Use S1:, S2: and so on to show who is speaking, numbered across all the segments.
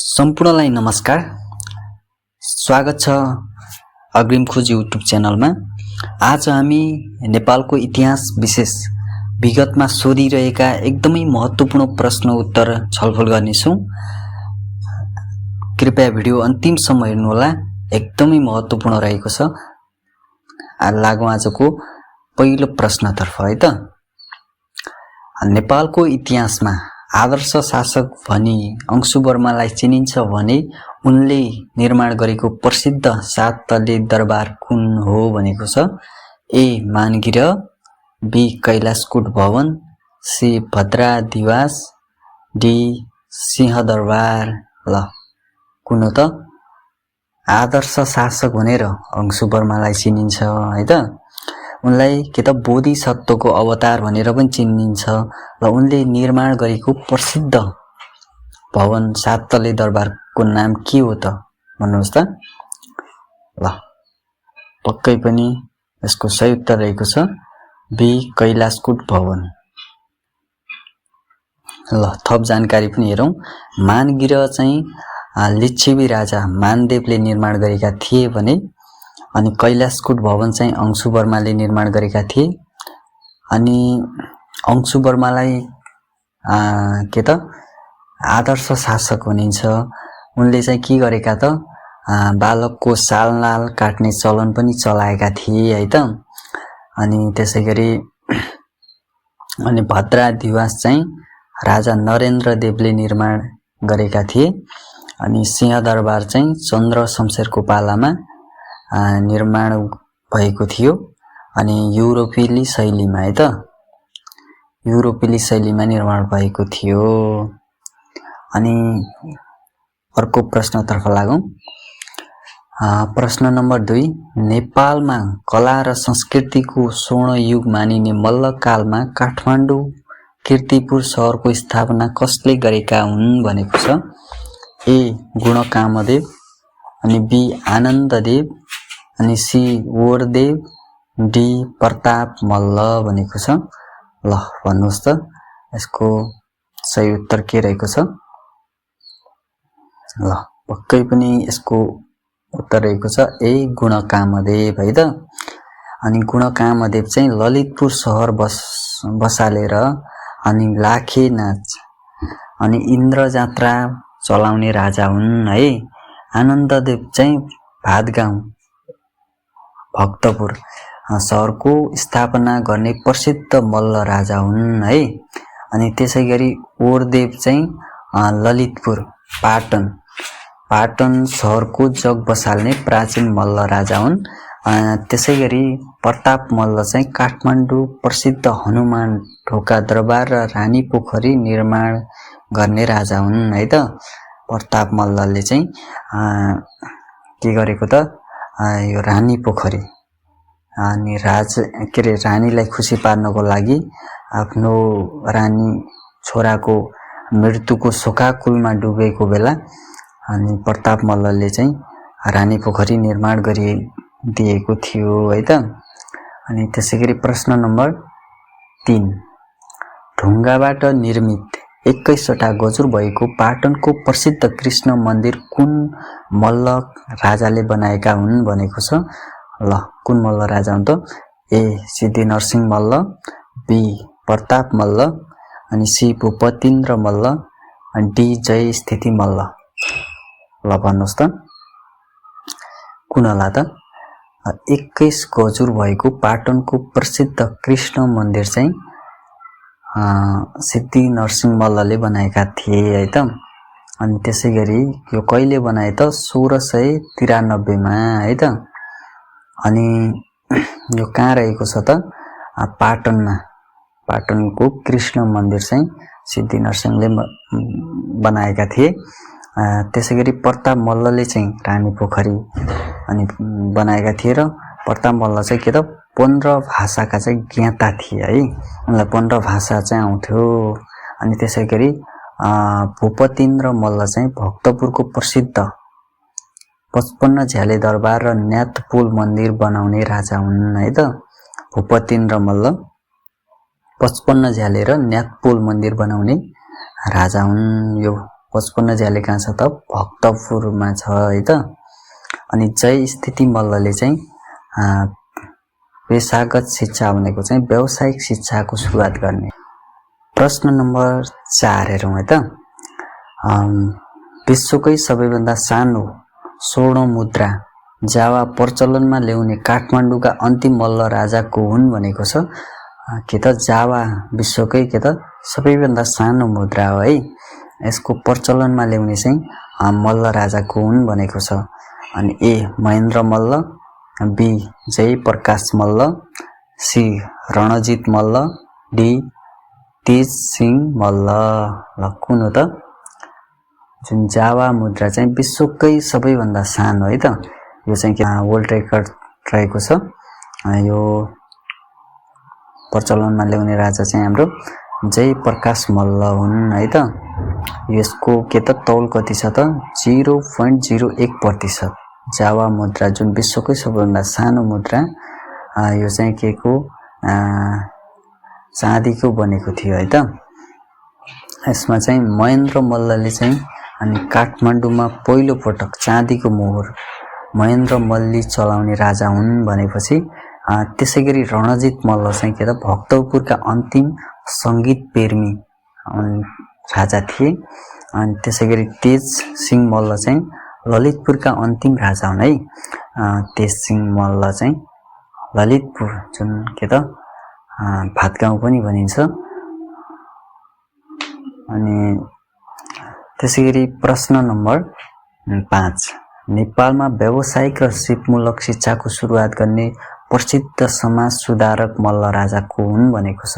S1: सम्पूर्णलाई नमस्कार। स्वागत छ अग्रिम खोज युट्युब च्यानलमा। आज हामी नेपालको इतिहास विशेष विगतमा सोधिरहेका एकदमै महत्त्वपूर्ण प्रश्न उत्तर छलफल गर्नेछौँ। कृपया भिडियो अन्तिमसम्म हेर्नुहोला, एकदमै महत्त्वपूर्ण रहेको छ। लागौँ आजको पहिलो प्रश्नतर्फ है त। नेपालको इतिहासमा आदर्श शासक भनी अंशुवर्मालाई चिनिन्छ भने उनले निर्माण गरेको प्रसिद्ध 7 तले दरबार कुन हो भनेको छ। ए मानगिरह, बी कैलाशकूट भवन, सी भद्रादिवास, डी सिंहदरबार। ल कुन हो त? आदर्श शासक भनेर अंशुवर्मालाई चिनिन्छ है त। उनलाई के त बोधिसत्वको अवतार भनेर पनि चिनिन्छ र उनले निर्माण गरेको प्रसिद्ध भवन 7 तले दरबारको नाम के हो त भन्नुहोस् त। ल पक्कै पनि यसको सही उत्तर रहेको छ बी कैलाशकूट भवन। ल थप जानकारी पनि हेरौँ। मानगिरह चाहिँ लिच्छवी राजा मानदेवले निर्माण गरेका थिए भने अनि कैलाशकूट भवन चाहिँ अंशुवर्माले निर्माण गरेका थिए। अनि अंशुवर्मालाई के त आदर्श शासक भनिन्छ। उनले चाहिँ के गरेका त बालकको सालनाल काट्ने चलन पनि चलाएका थिए है त। अनि त्यसैगरी अनि भद्रादिवास चाहिँ राजा नरेन्द्र देवले निर्माण गरेका थिए। अनि सिंहदरबार चाहिँ चन्द्र शमशेरको पालामा निर्माण भएको थियो। अनि युरोपेली शैलीमा है त, युरोपेली शैलीमा निर्माण भएको थियो। अनि अर्को प्रश्नतर्फ लागौँ। प्रश्न नम्बर 2, नेपालमा कला र संस्कृतिको स्वर्ण युग मानिने मल्लकालमा काठमाडौँ कीर्तिपुर सहरको स्थापना कसले गरेका हुन् भनेको छ। ए गुणकामदेव, अनि बी आनन्ददेव, अनि सी वरदेव, डी प्रताप मल्ल भनेको छ। ल भन्नुहोस् त यसको सही उत्तर के रहेको छ। ल पक्कै पनि यसको उत्तर रहेको छ ए गुणकामदेव है त। अनि गुणकामदेव चाहिँ ललितपुर सहर बसालेर अनि लाखे नाच अनि इन्द्र जात्रा चलाउने राजा हुन् है। आनन्ददेव चाहिँ भातगाउँ भक्तपुर सहरको स्थापना गर्ने प्रसिद्ध मल्ल राजा हुन् है। अनि त्यसैगरी वरदेव चाहिँ ललितपुर पाटन सहरको जग बसाल्ने प्राचीन मल्ल राजा हुन्। त्यसैगरी प्रताप मल्ल चाहिँ काठमाडौँ प्रसिद्ध हनुमान ढोका दरबार र रानी पोखरी निर्माण गर्ने राजा हुन् है त। प्रताप मल्लले चाहिँ के गरेको त यो रानी पोखरी अनि रानीलाई खुसी पार्नको लागि आफ्नो रानी छोराको मृत्युको शोकाकुलमा डुबेको बेला अनि प्रताप मल्लले चाहिँ रानी पोखरी निर्माण गरिदिएको थियो है त। अनि त्यसैगरी प्रश्न नम्बर 3, ढुङ्गाबाट निर्मित 21वटा गजुर भएको पाटनको प्रसिद्ध कृष्ण मन्दिर कुन मल्ल राजाले बनाएका हुन् भनेको छ। ल कुन मल्ल राजा हुन् त। ए सिद्धिनरसिंह मल्ल, बी प्रताप मल्ल, अनि सी भूपतिन्द्र मल्ल, अनि डी जय स्थिति मल्ल। ल भन्नुहोस् त कुन होला त। 21 गजुर भएको पाटनको प्रसिद्ध कृष्ण मन्दिर चाहिँ सिद्धिनरसिंह मल्लले बनाएका थिए है त। अनि त्यसैगरी यो कहिले बनाए त 1693 मा है त। अनि यो कहाँ रहेको छ त पाटनमा। पाटनको कृष्ण मन्दिर चाहिँ सिद्धिनरसिंहले बनाएका थिए। त्यसैगरी प्रताप मल्लले चाहिँ रानी पोखरी अनि बनाएका थिए र प्रताप मल्ल चाहिँ के त 15 भाषाका चाहिँ ज्ञाता थिए है। उनलाई 15 भाषा चाहिँ आउँथ्यो। अनि त्यसैगरी भूपतिन्द्र मल्ल चाहिँ भक्तपुरको प्रसिद्ध 55 झ्याले दरबार र न्यातपोल मन्दिर बनाउने राजा हुन् है त। भूपतिन्द्र मल्ल 55 झ्याले र न्यातपोल मन्दिर बनाउने राजा हुन्। यो 55 झ्याले कहाँ छ त भक्तपुरमा छ है त। अनि जय स्थिति मल्लले चाहिँ पेशागत शिक्षा भनेको चाहिँ व्यावसायिक शिक्षाको सुरुवात गर्ने। प्रश्न नम्बर 4 हेरौँ है त। विश्वकै सबैभन्दा सानो स्वर्ण मुद्रा जावा प्रचलनमा ल्याउने काठमाडौँका अन्तिम मल्ल राजा को हुन् भनेको छ। के त जावा विश्वकै के त सबैभन्दा सानो मुद्रा हो है। यसको प्रचलनमा ल्याउने चाहिँ मल्ल राजा को हुन् भनेको छ। अनि A Mahendra Malla, B Jayaprakash Malla, C Ranjit Malla, D Tej Singh Malla. ल कुन हो त? जुन जावा मुद्रा चाहिँ विश्वकै सबैभन्दा सानो है त, यो चाहिँ के वर्ल्ड रेकर्ड रहेको छ। यो प्रचलनमा ल्याउने राजा चाहिँ हाम्रो जयप्रकाश मल्ल हुन् है त। यसको के त तौल कति छ त 0.01%। जावा मुद्रा जुन विश्वकै सबैभन्दा सानो मुद्रा, यो चाहिँ के को चाँदीको बनेको थियो है त। यसमा चाहिँ महेन्द्र मल्लले चाहिँ अनि काठमाडौँमा पहिलो पटक चाँदीको मोहर महेन्द्र मल्ली चलाउने राजा हुन् भनेपछि त्यसैगरी रणजित मल्ल चाहिँ के त भक्तपुरका अन्तिम सङ्गीत प्रेमी राजा थिए। अनि त्यसैगरी तेज सिंह मल्ल चाहिँ ललितपुरका अन्तिम राजा हुन् है। तेज सिंह मल्ल चाहिँ ललितपुर जुन के त भातगाउँ पनि भनिन्छ। अनि त्यसैगरी प्रश्न नम्बर 5 नेपालमा व्यावसायिक र सिपमूलक शिक्षाको सुरुवात गर्ने प्रसिद्ध समाज सुधारक मल्ल राजा को हुन् भनेको छ।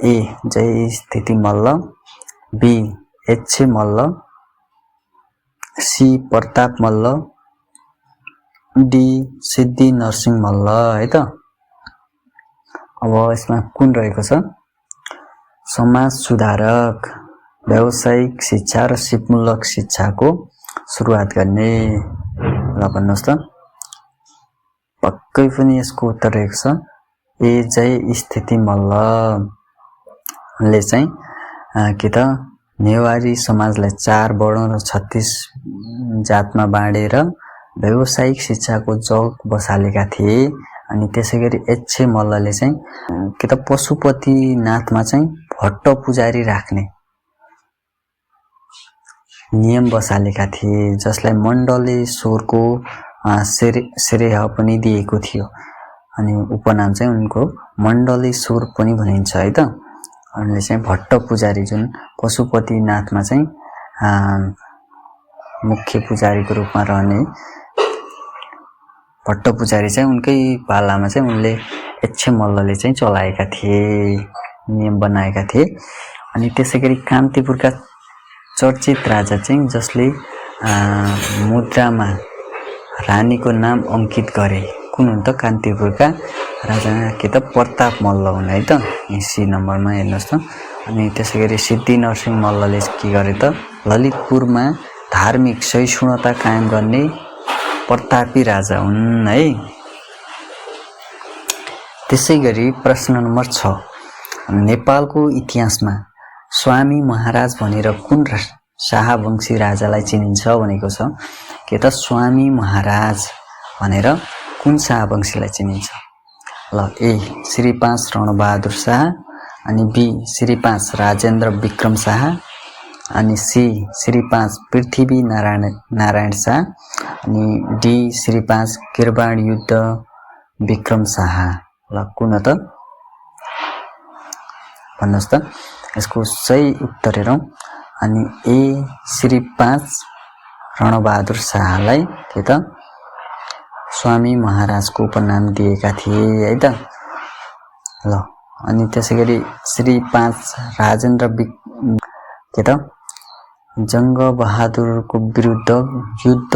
S1: A Jayasthiti Malla, B Yaksha Malla, C Pratap Malla, D Siddhi Narasimha Malla है त। अब यसमा कुन रहेको छ? समाज सुधारक, व्यावसायिक शिक्षा र सिपमूलक शिक्षाको सुरुवात गर्ने। ल भन्नुहोस् त। पक्कै पनि यसको उत्तर रहेको छ ए जय स्थिति मल्लले चाहिँ के त नेवारी समाजलाई 4 वर्ण र 36 जातमा बाँडेर व्यावसायिक शिक्षाको जग बसालेका थिए। अनि त्यसैगरी एच्छे मल्लले चाहिँ के त पशुपतिनाथमा चाहिँ भट्ट पुजारी राख्ने नियम बसालेका थिए, जसलाई मण्डलेश्वरको श्रेय पनि दिएको थियो। अनि उपनाम चाहिँ उनको मण्डलेश्वर पनि भनिन्छ है त। उनले चाहिँ भट्ट पुजारी जुन पशुपतिनाथमा चाहिँ मुख्य पुजारीको रूपमा रहने भट्ट पुजारी चाहिँ उनकै पालामा चाहिँ उनले एच्छे मल्लले चाहिँ चलाएका थिए, नियम बनाएका थिए। अनि त्यसैगरी कान्तिपुरका चर्चित राजा चाहिँ जसले मुद्रामा रानीको नाम अंकित गरे कुन हुन् त? कान्तिपुरका राजा के त प्रताप मल्ल हुन् है त। सी नम्बरमा हेर्नुहोस् त। अनि त्यसैगरी सिद्धि नरसिंह मल्लले के गरे त? ललितपुरमा धार्मिक सहिष्णुता कायम गर्ने प्रतापी राजा हुन् है। त्यसैगरी प्रश्न नम्बर 6 नेपालको इतिहासमा स्वामी महाराज भनेर कुन शाहवंशी राजालाई चिनिन्छ भनेको छ। के त स्वामी महाराज भनेर कुन शाहवंशीलाई चिनिन्छ? ल ए श्री 5 रणबहादुर शाह, अनि बी श्री 5 राजेन्द्र विक्रम शाह, अनि सी श्री 5 पृथ्वी नारायण शाह, अनि डी श्री 5 गिरबाण युद्ध विक्रम शाह। ल कुन हो त? भन्नुहोस् त। यसको सही उत्तर हेरौँ। अनि ए श्री 5 रणबहादुर शाहलाई के त स्वामी महाराजको उपनाम दिएका थिए है त। ल अनि त्यसैगरी श्री 5 राजेन्द्र के त जङ्ग बहादुरको विरुद्ध युद्ध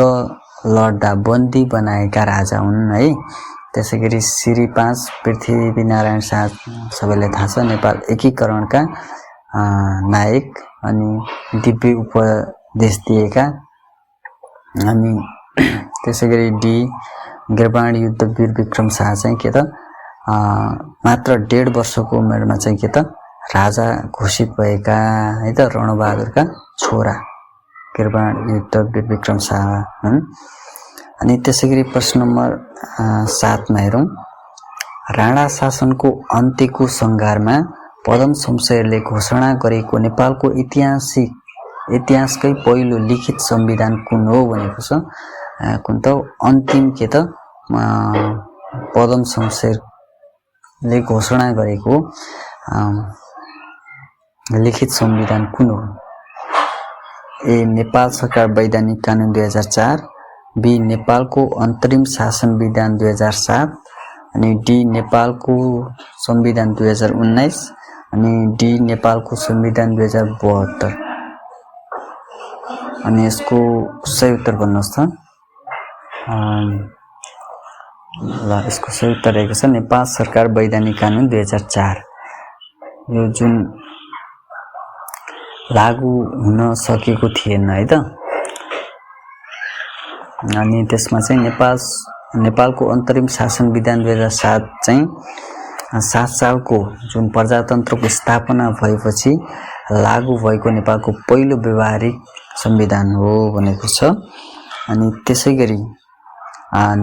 S1: लड्दा बन्दी बनाएका राजा हुन् है। त्यसैगरी श्री 5 पृथ्वी नारायण शाह सबैलाई थाहा छ, नेपाल एकीकरणका नायक अनि दिव्य उपदेश दिएका। अनि त्यसैगरी डी गिरबाण युद्ध वीर विक्रम शाह चाहिँ के त मात्र 1.5 वर्षको उमेरमा चाहिँ के त राजा घोषित भएका है त रणबहादुरका छोरा कृपाण युद्ध वीर विक्रम शाह हुन्। अनि त्यसैगरी प्रश्न नम्बर 7 मा हेरौँ। राणा शासनको अन्त्यको सङ्घारमा पदम शमशेरले घोषणा गरेको नेपालको इतिहासकै पहिलो लिखित संविधान कुन हो भनेको छ। कुन त अन्तिम के त पदम शमशेरले घोषणा गरेको लिखित संविधान कुन हो? ए नेपाल सरकार वैधानिक कानुन 2004, बी नेपालको अन्तरिम शासन विधान 2007, अनि डी नेपालको संविधान 2019, अनि डी नेपालको संविधान 2072। अनि यसको सही उत्तर भन्नुहोस् त। ल यसको सही उत्तर रहेको छ नेपाल सरकार वैधानिक कानुन 2004। यो जुन लागू हुन सकेको थिएन है त। अनि त्यसमा चाहिँ नेपालको अन्तरिम शासन विधान 2007 चाहिँ 7 सालको जुन प्रजातन्त्रको स्थापना भएपछि लागू भएको नेपालको पहिलो व्यवहारिक संविधान हो भनेको छ। अनि त्यसैगरी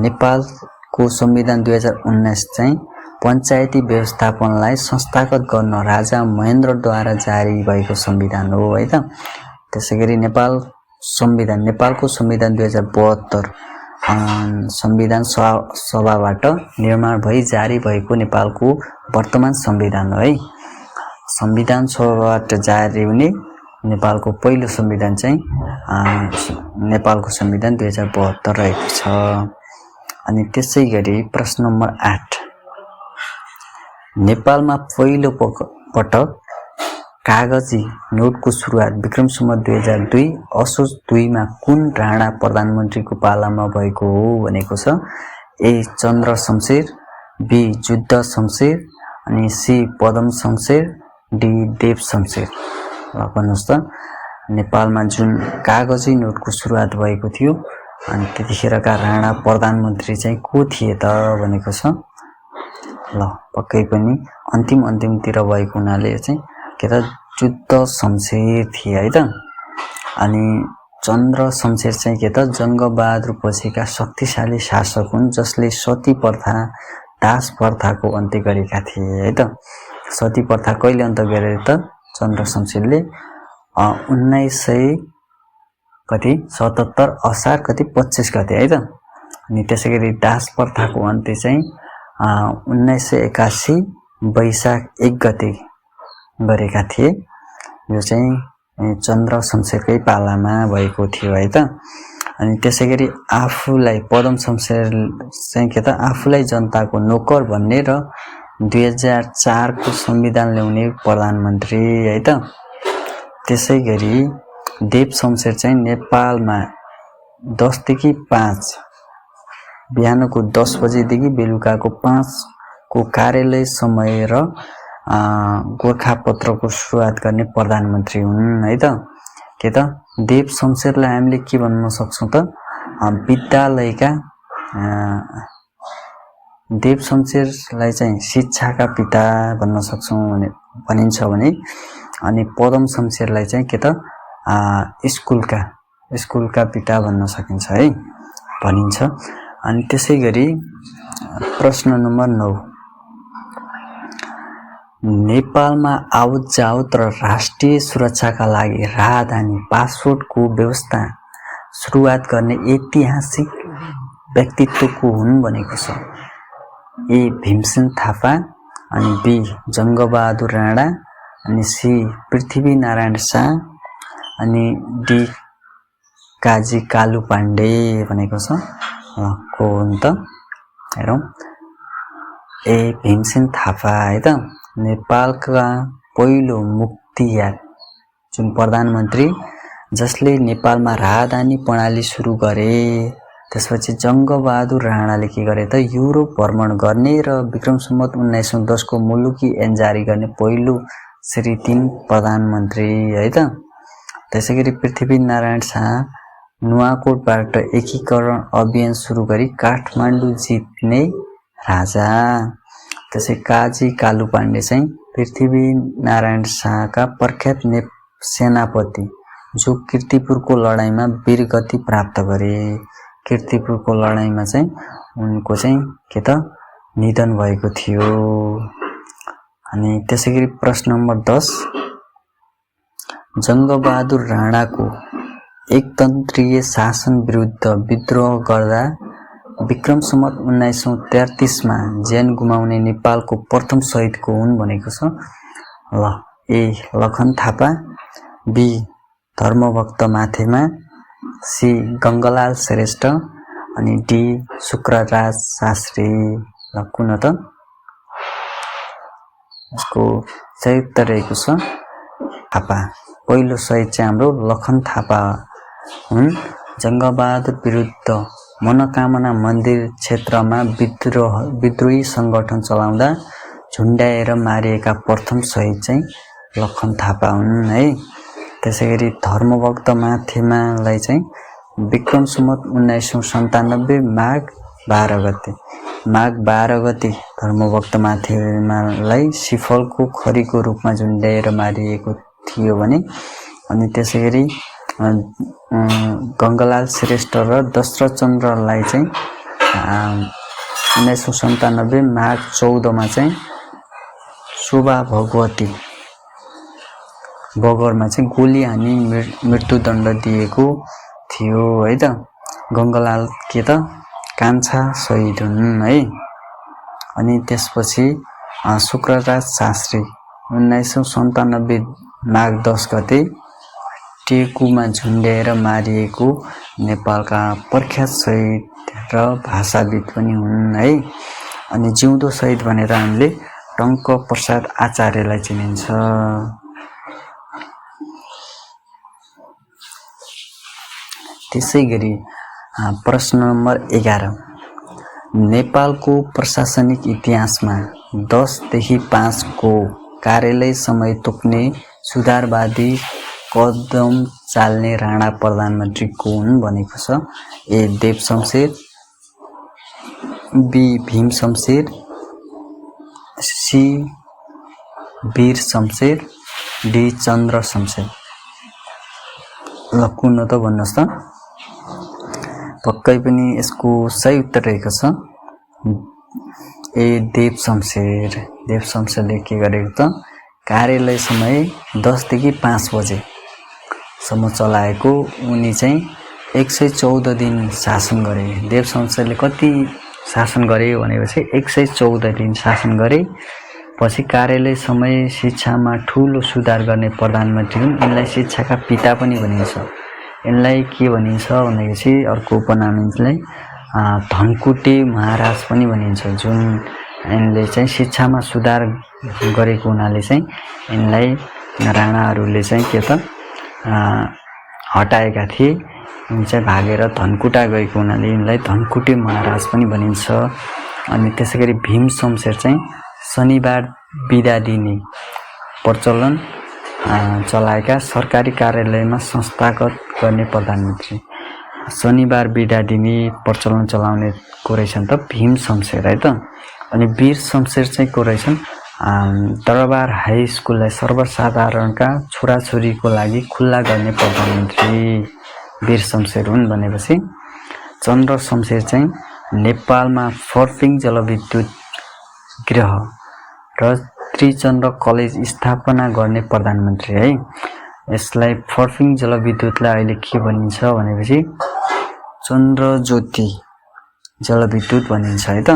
S1: नेपालको संविधान 2019 चाहिँ पञ्चायती व्यवस्थापनलाई संस्थागत गर्न राजा महेन्द्रद्वारा जारी भएको संविधान हो है त। त्यसैगरी नेपालको संविधान 2072 संविधान सभाबाट निर्माण भई जारी भएको नेपालको वर्तमान संविधान हो है। संविधान सभाबाट जारी हुने नेपालको पहिलो संविधान चाहिँ नेपालको संविधान 2072 रहेको छ। अनि त्यसैगरी प्रश्न नम्बर 8। नेपालमा पहिलो पटक कागजी नोटको सुरुवात विक्रम सम्वत 2002 असोज 2 मा कुन राणा प्रधानमन्त्रीको पालामा भएको हो भनेको छ। ए चन्द्र शमशेर, बी जुद्ध शमशेर, अनि सी पदम शमशेर, डी देव शमशेर। भन्नुहोस् त नेपालमा जुन कागजी नोटको सुरुवात भएको थियो अनि त्यतिखेरका राणा प्रधानमन्त्री चाहिँ को थिए त भनेको छ। ल पक्कै पनि अन्तिमतिर भएको हुनाले चाहिँ के त जुद्ध शमशेर थिए है त। अनि चन्द्र शमशेर चाहिँ के त जङ्गबहादुर पछिका शक्तिशाली शासक हुन् जसले सती प्रथा दास प्रथाको अन्त्य गरेका थिए है त। सती प्रथा कहिले अन्त्य गरे त चन्द्र शमशेरले 1977 असार 25 गते है त। अनि त्यसैगरी दास प्रथाको अन्त्य चाहिँ 1981 वैशाख 1 गते गरेका थिए। यो चाहिँ चन्द्र शमशेरकै पालामा भएको थियो है त। अनि त्यसैगरी आफूलाई पदम शमशेर चाहिँ के त आफूलाई जनताको नोकर भन्ने र 2004 को संविधान ल्याउने प्रधानमन्त्री है त। त्यसैगरी देव शमशेर चाहिँ नेपालमा 10 देखि 5 बिहानको 10 बजेदेखि बेलुकाको 5 को कार्यालय समय र गोरखापत्रको सुरुवात गर्ने प्रधानमन्त्री हुन् है त। के त देव शमशेरलाई हामीले के भन्न सक्छौँ त विद्यालयका देव शमशेरलाई चाहिँ शिक्षाका पिता भन्न सक्छौँ भनिन्छ भने अनि पदम शमशेरलाई चाहिँ के त स्कुलका पिता भन्न सकिन्छ है भनिन्छ। अनि त्यसैगरी प्रश्न नम्बर 9। नेपालमा आवत जावत र राष्ट्रिय सुरक्षाका लागि राहदानी पासपोर्टको व्यवस्था सुरुवात गर्ने ऐतिहासिक व्यक्तित्व को हुन् भनेको छ। ए भीमसेन थापा, अनि बी जङ्गबहादुर राणा, अनि सी पृथ्वीनारायण शाह, अनि डी काजी कालु पाण्डे भनेको छ। को हुन् त हेरौँ। ए भीमसेन थापा है त नेपालका पहिलो मुक्तियार जुन प्रधानमन्त्री जसले नेपालमा राहदानी प्रणाली सुरु गरे। त्यसपछि जङ्गबहादुर राणाले के गरे त युरोप भ्रमण गर्ने र विक्रम सम्वत 1910 को मुलुकी ऐन जारी गर्ने पहिलो श्री 3 प्रधानमन्त्री है त। त्यसैगरी पृथ्वीनारायण शाह नुवाकोटबाट एकीकरण अभियान सुरु गरी काठमाडौँ जित्ने राजा। त्यसै काजी कालु पाण्डे चाहिँ पृथ्वीनारायण शाहका प्रख्यात सेनापति जो कीर्तिपुरको लडाईँमा वीरगति प्राप्त गरे। कीर्तिपुरको लडाईँमा चाहिँ उनको चाहिँ के त निधन भएको थियो। अनि त्यसैगरी प्रश्न नम्बर 10 जङ्गबहादुर राणाको एकतन्त्रीय शासन विरुद्ध विद्रोह गर्दा विक्रम सम्वत 1933 मा ज्यान गुमाउने नेपालको प्रथम शहीद को हुन् भनेको छ। ल A Lakhan Thapa, B Dharmabhakta Mathema, C Gangalal Shrestha अनि डी शुक्रराज शास्त्री। ल कुन त यसको सही उत्तर रहेको छ थापा। पहिलो शहीद चाहिँ हाम्रो लखन थापा हुन्। जङ्गबहादुर विरुद्ध मनोकामना मन्दिर क्षेत्रमा विद्रोही संगठन चलाउँदा झुन्ड्याएर मारिएका प्रथम शहीद चाहिँ लखन थापा हुन् है। त्यसैगरी धर्मभक्त माथेमालाई चाहिँ विक्रम सम्वत 1997 माघ 12 गते धर्मभक्त माथेमालाई सिफलको खरीको रूपमा झुन्ड्याएर मारिएको थियो भने अनि त्यसैगरी गङ्गलाल श्रेष्ठ र दशरथ चन्द्रलाई चाहिँ 1997 माघ 14 मा चाहिँ शोभा भगवती बगरमा चाहिँ गोली हानी मृत्युदण्ड दिएको थियो है त। गङ्गलाल के त कान्छा शहीद हुन् है। अनि त्यसपछि शुक्रराज शास्त्री 1997 माघ 10 गते टेकुमा झुन्ड्याएर मारिएको नेपालका प्रख्यात शहीद र भाषाविद पनि हुन् है। अनि जिउँदो शहीद भनेर हामीले टङ्क प्रसाद आचार्यलाई चिनिन्छ। त्यसैगरी प्रश्न नम्बर 11 नेपालको प्रशासनिक इतिहासमा 10 देखि 5 को कार्यालय समय तोक्ने सुधारवादी कदम चाल्ने राणा प्रधानमन्त्री को हुन् भनेको छ। A Dev Shumsher, B Bhim Shumsher, C Bir Shumsher, D Chandra Shumsher. ल कुन त भन्नुहोस् त। पक्कै पनि यसको सही उत्तर रहेको छ ए देव शमशेरले के गरेको त कार्यालय समय 10 देखि 5 बजे सम्म चलाएको। उनी चाहिँ 114 दिन शासन गरे। देव शमशेरले कति शासन गरे भनेपछि 114 दिन शासन गरे। पछि कार्यालय समय शिक्षामा ठूलो सुधार गर्ने प्रधानमन्त्री हुन्। यिनलाई शिक्षाका पिता पनि भनिन्छ। यिनलाई के भनिन्छ भनेपछि अर्को उपनाम यिनलाई धनकुटे महाराज पनि भनिन्छ। जुन यिनले चाहिँ शिक्षामा सुधार गरेको हुनाले चाहिँ यिनलाई राणाहरूले चाहिँ के त हटाएका थिए। यिनी चाहिँ भागेर धनकुटा गएको हुनाले यिनलाई धनकुटे महाराज पनि भनिन्छ। अनि त्यसैगरी भीम शमशेर चाहिँ शनिबार बिदा दिने प्रचलन चलाएका सरकारी कार्यालयमा संस्थागत गर्ने प्रधानमन्त्री। शनिबार बिदा दिने प्रचलन चलाउने को रहेछन् त भीम शमशेर है त। अनि वीर शमशेर चाहिँ को रहेछन् दरबार हाई स्कुललाई सर्वसाधारणका छोराछोरीको लागि खुल्ला गर्ने प्रधानमन्त्री वीर शमशेर हुन्। भनेपछि चन्द्र शमशेर चाहिँ नेपालमा फर्पिङ जलविद्युत गृह र त्रिचन्द्र कलेज स्थापना गर्ने प्रधानमन्त्री है। यसलाई फर्पिङ जलविद्युतलाई अहिले के भनिन्छ भनेपछि चन्द्रज्योति जलविद्युत भनिन्छ है त।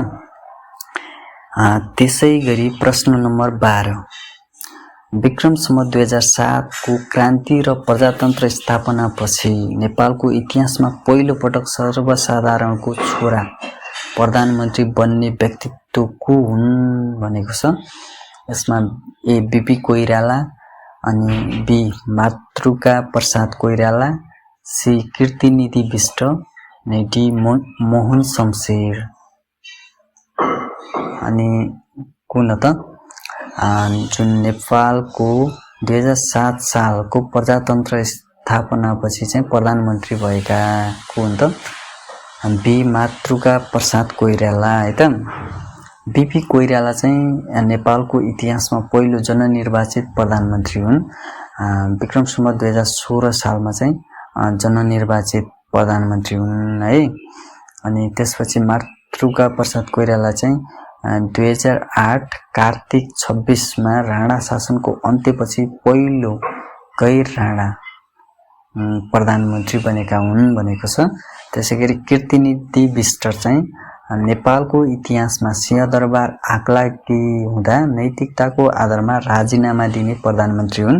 S1: त्यसैगरी प्रश्न नम्बर 12 विक्रम सम्वत 2007 को क्रान्ति र प्रजातन्त्र स्थापना पछि नेपालको इतिहासमा पहिलो पटक सर्वसाधारणको छोरा प्रधानमन्त्री बन्ने व्यक्तित्व को हुन् भनेको छ। यसमा ए बीपी कोइराला, अनि बी मातृका प्रसाद कोइराला, सी कीर्तिनिधि बिष्ट, अनि डी मोहन शमशेर। अनि कुन त जुन नेपालको 2007 सालको प्रजातन्त्र स्थापना पछि चाहिँ प्रधानमन्त्री भएका को हुन् त बी मातृका प्रसाद कोइराला है त। बीपी कोइराला चाहिँ नेपालको इतिहासमा पहिलो जननिर्वाचित प्रधानमन्त्री हुन्। विक्रम सम्वत 2016 सालमा चाहिँ जननिर्वाचित प्रधानमन्त्री हुन् है। अनि त्यसपछि मातृका प्रसाद कोइराला चाहिँ 2008 कार्तिक 26मा राणा शासनको अन्त्यपछि पहिलो गैर राणा प्रधानमन्त्री बनेका हुन् भनेको छ। त्यसैगरी कीर्तिनिधि विष्ट चाहिँ नेपालको इतिहासमा सिंहदरबार आगलागी हुँदा नैतिकताको आधारमा राजीनामा दिने प्रधानमन्त्री हुन्।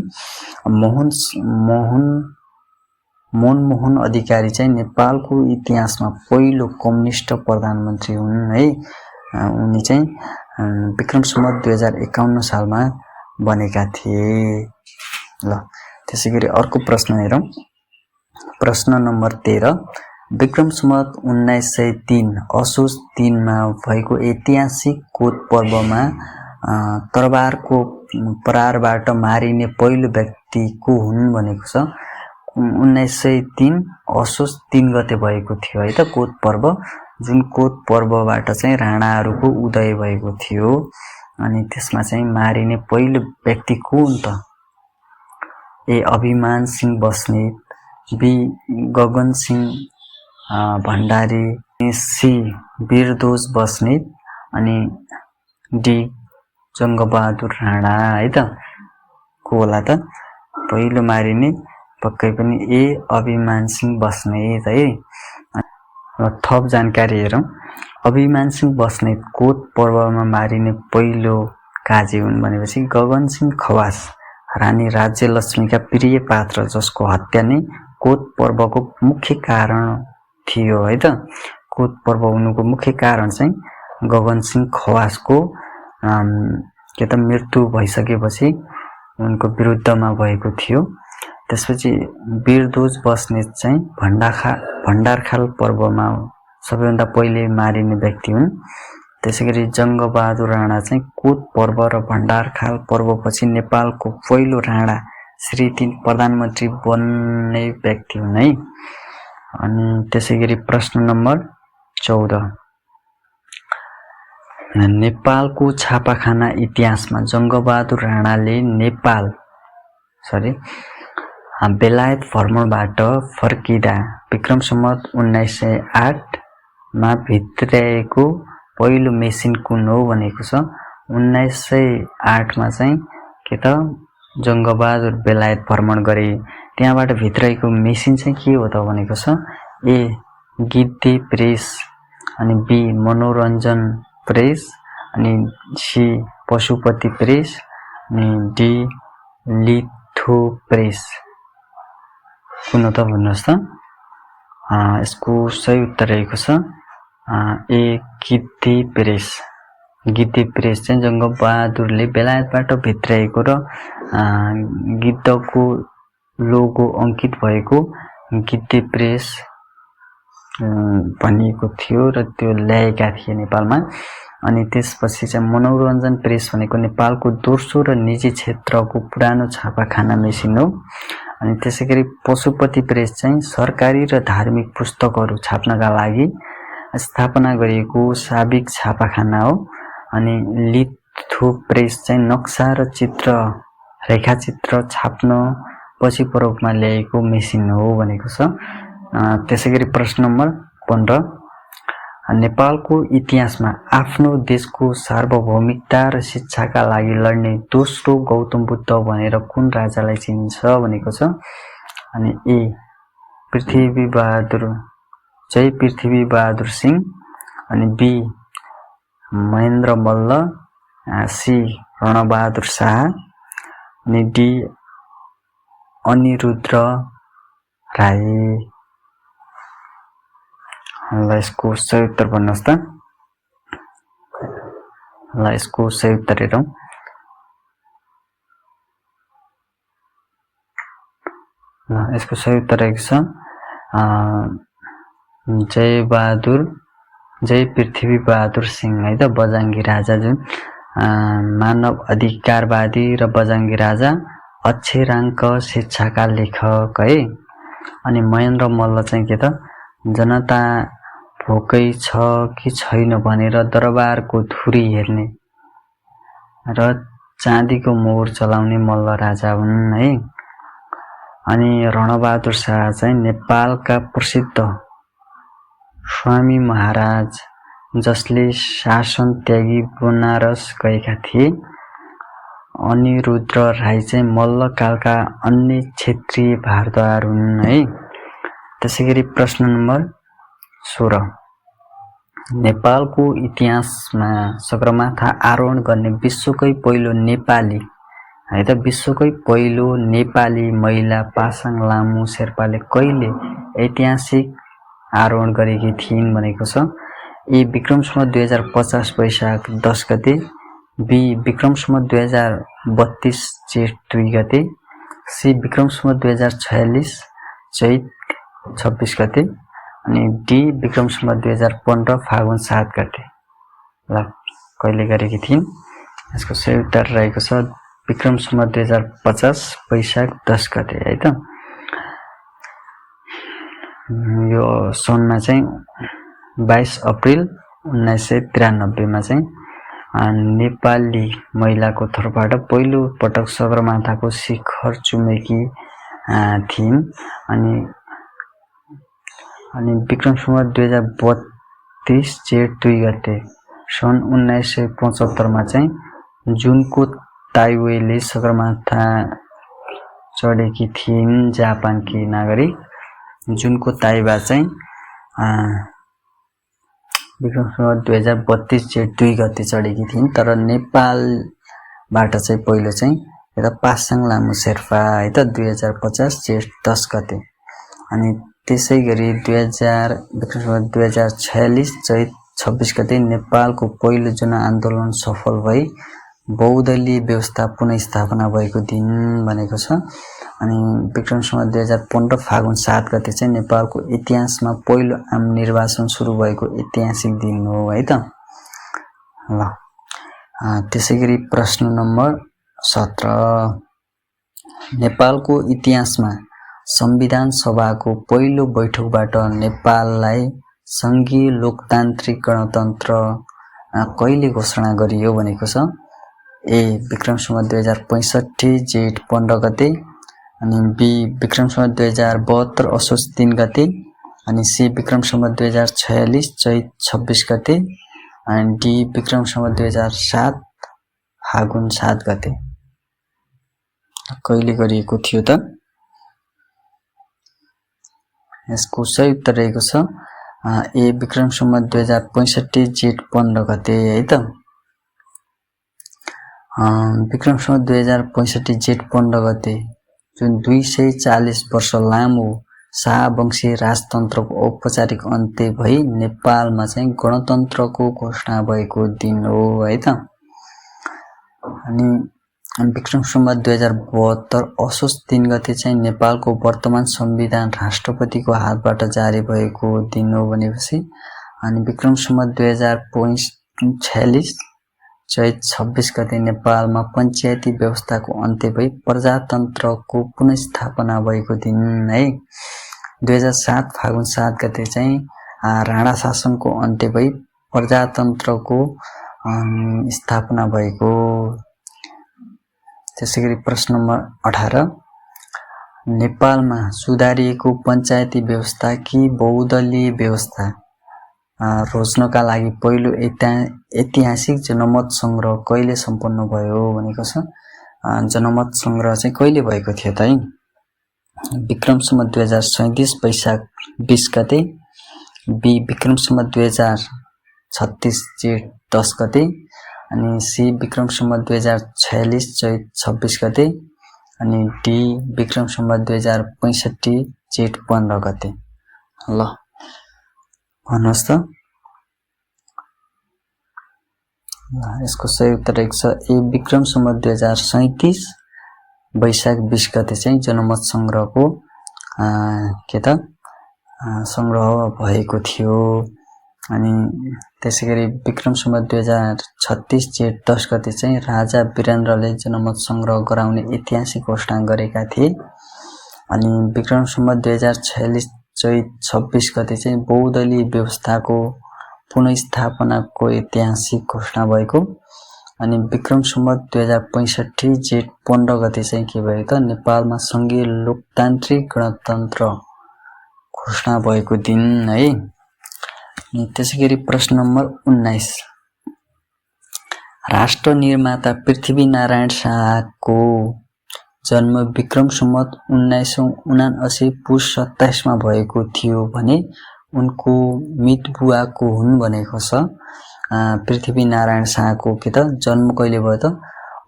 S1: मनमोहन अधिकारी चाहिँ नेपालको इतिहासमा पहिलो कम्युनिस्ट प्रधानमन्त्री हुन् है। उनी चाहिँ विक्रम सम्वत 2051 सालमा बनेका थिए। ल त्यसैगरी अर्को प्रश्न हेरौँ। प्रश्न नम्बर 13। विक्रम सम्वत 1903 असोज 3मा भएको ऐतिहासिक कोत पर्वमा तरबारको प्रहारबाट मारिने पहिलो व्यक्ति को हुन् भनेको छ। 1903 असोज 3 गते भएको थियो है त कोत पर्व, जुन कोत पर्वबाट चाहिँ राणाहरूको उदय भएको थियो। अनि त्यसमा चाहिँ मारिने पहिलो व्यक्ति को हुन् त? ए अभिमान सिंह बस्नेत, बी गगन सिंह भण्डारी, सी वीरध्वज बस्नेत, अनि डी जङ्गबहादुर राणा है त को होला त? पहिलो मारिने पक्कै पनि ए अभिमान सिंह बस्नेत है। थप जानकारी हेरौँ। अभिमान सिंह बस्नेत कोत पर्वमा मारिने पहिलो काजी हुन् भनेपछि गगन सिंह खवास रानी राज्यलक्ष्मीका प्रिय पात्र, जसको हत्या नै कोत पर्वको मुख्य कारण थियो है त। कोत पर्व हुनुको मुख्य कारण चाहिँ गगन सिंह खवासको मृत्यु भइसकेपछि उनको विरुद्धमा भएको थियो। त्यसपछि वीरध्वज बस्नेत चाहिँ भण्डारखाल पर्वमा सबैभन्दा पहिले मारिने व्यक्ति हुन्। त्यसैगरी जङ्गबहादुर राणा चाहिँ कोत पर्व र भण्डारखाल पर्वपछि नेपालको पहिलो राणा श्री 3 प्रधानमन्त्री बन्ने व्यक्ति हुन् है। अनि त्यसैगरी प्रश्न नम्बर 14। नेपालको छापाखाना इतिहासमा जङ्गबहादुर राणाले बेलायत भ्रमणबाट फर्किँदा विक्रम सम्वत 1908 मा भित्र्याएको पहिलो मेसिन कुन हो भनेको छ। 1908 मा चाहिँ के त जङ्गबहादुर बेलायत भ्रमण गरे, त्यहाँबाट भित्र्याएको मेसिन चाहिँ के हो त भनेको छ। ए गिद्धे प्रेस, अनि बी मनोरञ्जन प्रेस, अनि सी पशुपति प्रेस, अनि डी लिथो प्रेस। कुन हो त भन्नुहोस् त। यसको सही उत्तर रहेको छ ए गिद्धे प्रेस। गिद्धे प्रेस चाहिँ जङ्गबहादुरले बेलायतबाट भित्र्याएको र गिद्धको लोगो अङ्कित भएको गिद्धे प्रेस भनिएको थियो र त्यो ल्याएका थिए नेपालमा। अनि त्यसपछि चाहिँ मनोरञ्जन प्रेस भनेको नेपालको दोस्रो र निजी क्षेत्रको पुरानो छापाखाना मेसिन हो। अनि त्यसैगरी पशुपति प्रेस चाहिँ सरकारी र धार्मिक पुस्तकहरू छाप्नका लागि स्थापना गरिएको साबिक छापाखाना हो। अनि लिथो प्रेस चाहिँ नक्सा र रेखाचित्र छाप्न पछि प्रयोगमा ल्याएको मेसिन हो भनेको छ। त्यसैगरी प्रश्न नम्बर 15। नेपालको इतिहासमा आफ्नो देशको सार्वभौमिकता र शिक्षाका लागि लड्ने दोस्रो गौतम बुद्ध भनेर कुन राजालाई चिनिन्छ भनेको छ। अनि ए पृथ्वी बहादुर सिंह, अनि बी महेन्द्र मल्ल, सी रणबहादुर शाह, अनि डी अनिरुद्ध राय। ल यसको सही उत्तर भन्नुहोस् त। ल यसको सही उत्तर हेरौँ। यसको सही उत्तर रहेको छ जय पृथ्वी बहादुर सिंह है त, बजाङ्गी राजा, जुन मानव अधिकारवादी र बजाङ्गी राजा, अक्षराङ्क शिक्षाका लेखक है। अनि महेन्द्र मल्ल चाहिँ के त जनता भोकै छ कि छैन भनेर दरबारको धुरी हेर्ने र चाँदीको मोहर चलाउने मल्ल राजा हुन् है। अनि रणबहादुर शाह चाहिँ नेपालका प्रसिद्ध स्वामी महाराज जसले शासन त्यागी बनारस गएका थिए। अनिरुद्ध राई चाहिँ मल्लकालका अन्य क्षेत्रीय भारद्वार हुन् है। त्यसैगरी प्रश्न नम्बर 16 नेपालको इतिहासमा सगरमाथा आरोहण गर्ने विश्वकै पहिलो नेपाली है त विश्वकै पहिलो नेपाली महिला पासाङ लामु शेर्पाले कहिले ऐतिहासिक आरोहण गरेकी थिइन् भनेको छ। ए विक्रम सम्वत 2050 वैशाख 10 गते, बी विक्रम सम्वत 2032 जेठ 2 गते, सी विक्रम सम्वत 2046 चैत 26 गते, अनि डी विक्रम सम्वत 2015 फागुन 7 गते। ल कहिले गरेकी थिइन्? यसको सही उत्तर रहेको छ विक्रम सम्वत 2050 वैशाख 10 गते है त। यो सनमा चाहिँ 22 अप्रिल 1993 मा चाहिँ नेपाली महिलाको तर्फबाट पहिलो पटक सगरमाथाको शिखर चुमेकी थिइन्। अनि विक्रम सम्वत 2032 जेठ 2 गते सन् 1975 मा चाहिँ जुनको ताइवेले सगरमाथा चढेकी थिइन्। जापानकी नागरिक जुनको ताइवा चाहिँ विक्रम सम्वत 2032 जेठ 2 गते चढेकी थिइन्। तर नेपालबाट चाहिँ पहिलो चाहिँ यता पासाङ लामु शेर्पा है त 2050 जेठ 10 गते। अनि त्यसै गरी विक्रम सम्वत 2046 चैत 26 गते नेपालको पहिलो जनआन्दोलन सफल भई बहुदलीय व्यवस्था पुनर्स्थापना भएको दिन भनेको छ। अनि विक्रम सम्वत 2015 फागुन 7 गते चाहिँ नेपालको इतिहासमा पहिलो आम निर्वाचन सुरु भएको ऐतिहासिक दिन हो है त। ल त्यसैगरी प्रश्न नम्बर 17 नेपालको इतिहासमा संविधान सभाको पहिलो बैठकबाट नेपाललाई संघीय लोकतान्त्रिक गणतन्त्र कहिले घोषणा गरियो भनेको छ। ए विक्रम सम्वत 2065 जेठ 15 गते, अनि बी विक्रम सम्वत 2072 असोज 3 गते, अनि सी विक्रम सम्वत 2046 चैत 26 गते, अनि डी विक्रम सम्वत 2007 फागुन 7 गते। कहिले गरिएको थियो त? यसको सही उत्तर रहेको छ ए विक्रम सम्वत 2065 जेठ 15 गते है त। विक्रम सम्वत 2065 जेठ 15 गते जुन 240 वर्ष लामो शाहवंशी राजतन्त्रको औपचारिक अन्त्य भई नेपालमा चाहिँ गणतन्त्रको घोषणा भएको दिन हो है त। अनि विक्रम सम्वत 2072 असोज 3 गते चाहिँ नेपालको वर्तमान संविधान राष्ट्रपतिको हातबाट जारी भएको दिन हो भनेपछि। अनि विक्रम सम्वत 2046 चैत 26 गते नेपालमा पञ्चायती व्यवस्थाको अन्त्य भई प्रजातन्त्रको पुनर्स्थापना भएको दिन है। 2007 फागुन 7 गते चाहिँ राणा शासनको अन्त्य भई प्रजातन्त्रको स्थापना भएको। त्यसैगरी प्रश्न नम्बर 18 नेपालमा सुधारिएको पञ्चायती व्यवस्था कि बहुदलीय व्यवस्था रोज्नका लागि पहिलो ऐतिहासिक जनमत संग्रह कहिले सम्पन्न भयो भनेको छ। जनमत संग्रह चाहिँ कहिले भएको थियो त है? विक्रम सम्वत 2037 वैशाख 20 गते, बी विक्रम सम्वत 2036 जेठ 10 गते, अनि सी विक्रम सम्वत 2046 चैत 26 गते, अनि डी विक्रम सम्वत 2065 जेठ 15 गते। ल भन्नुहोस् त। यसको सही उत्तर रहेको छ ए विक्रम सम्वत 2037 वैशाख 20 गते चाहिँ जनमत संग्रहको संग्रह भएको थियो। अनि त्यसैगरी विक्रम सम्वत 2036 जेठ 10 गते चाहिँ राजा वीरेन्द्रले जनमत संग्रह गराउने ऐतिहासिक घोषणा गरेका थिए। अनि विक्रम सम्वत 2046 चैत 26 गते चाहिँ बहुदलीय व्यवस्थाको पुनर्स्थापनाको ऐतिहासिक घोषणा भएको। अनि विक्रम सम्वत 2065 जेठ 15 गते चाहिँ के भयो त नेपालमा संघीय लोकतान्त्रिक गणतन्त्र घोषणा भएको दिन है। अनि त्यसैगरी प्रश्न नम्बर 19 राष्ट्र निर्माता पृथ्वीनारायण शाहको जन्म विक्रम सम्वत 1979 पुष 27 मा भएको थियो भने उनको मितबुवा को हुन् भनेको छ। पृथ्वीनारायण शाहको के त जन्म कहिले भयो त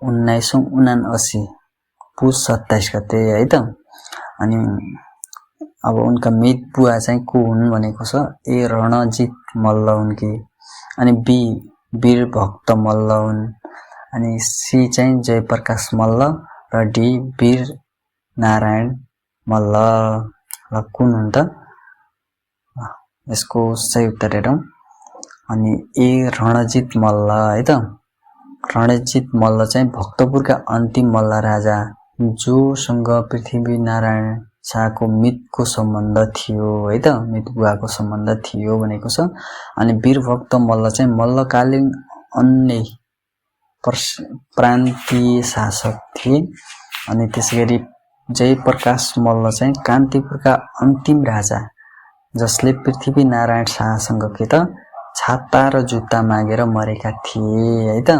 S1: 1979 पुष 27 गते है त। अनि अब उनका मितबुवा चाहिँ को हुन् भनेको छ। ए रणजित मल्ल उनकी, अनि बी वीरभक्त मल्ल हुन्, अनि सी चाहिँ जयप्रकाश मल्ल र डी वीर नारायण मल्ल। ल कुन हुन् त यसको सही उत्तर हेरौं। अनि ए रणजित मल्ल है त। रणजित मल्ल चाहिँ भक्तपुरका अन्तिम मल्ल राजा जोसँग पृथ्वीनारायण शाहको मितको सम्बन्ध थियो है त, मितबुवाको सम्बन्ध थियो भनेको छ। अनि वीरभक्त मल्ल चाहिँ मल्लकालीन अन्य प्रान्तीय शासक थिए। अनि त्यसैगरी जयप्रकाश मल्ल चाहिँ कान्तिपुरका अन्तिम राजा जसले पृथ्वीनारायण शाहसँग के त छाता र जुत्ता मागेर मरेका थिए है त।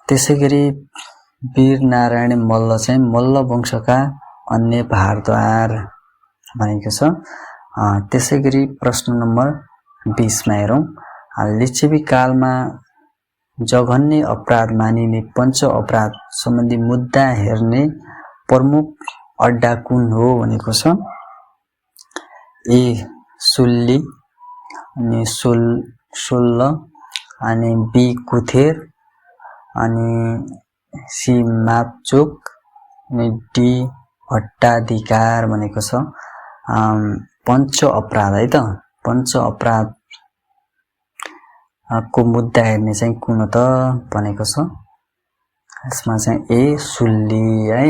S1: त्यसैगरी वीरनारायण मल्ल चाहिँ मल्ल वंशका अन्य भारद्वार भनेको छ। त्यसैगरी प्रश्न नम्बर 20 मा हेरौं। लिच्छवी कालमा जघन्य अपराध मानिने पञ्च अपराध सम्बन्धी मुद्दा हेर्ने प्रमुख अड्डा कुन हो भनेको छ। ए सुल्ली, अनि सोल्ल, अनि बी कुथेर, अनि सी मापचोक, अनि डी भट्टाधिकार भनेको छ। पञ्च अपराध है त, पञ्च अपराध को मुद्दा हेर्ने चाहिँ कुन हो त भनेको छ। यसमा चाहिँ ए सुल्ली है।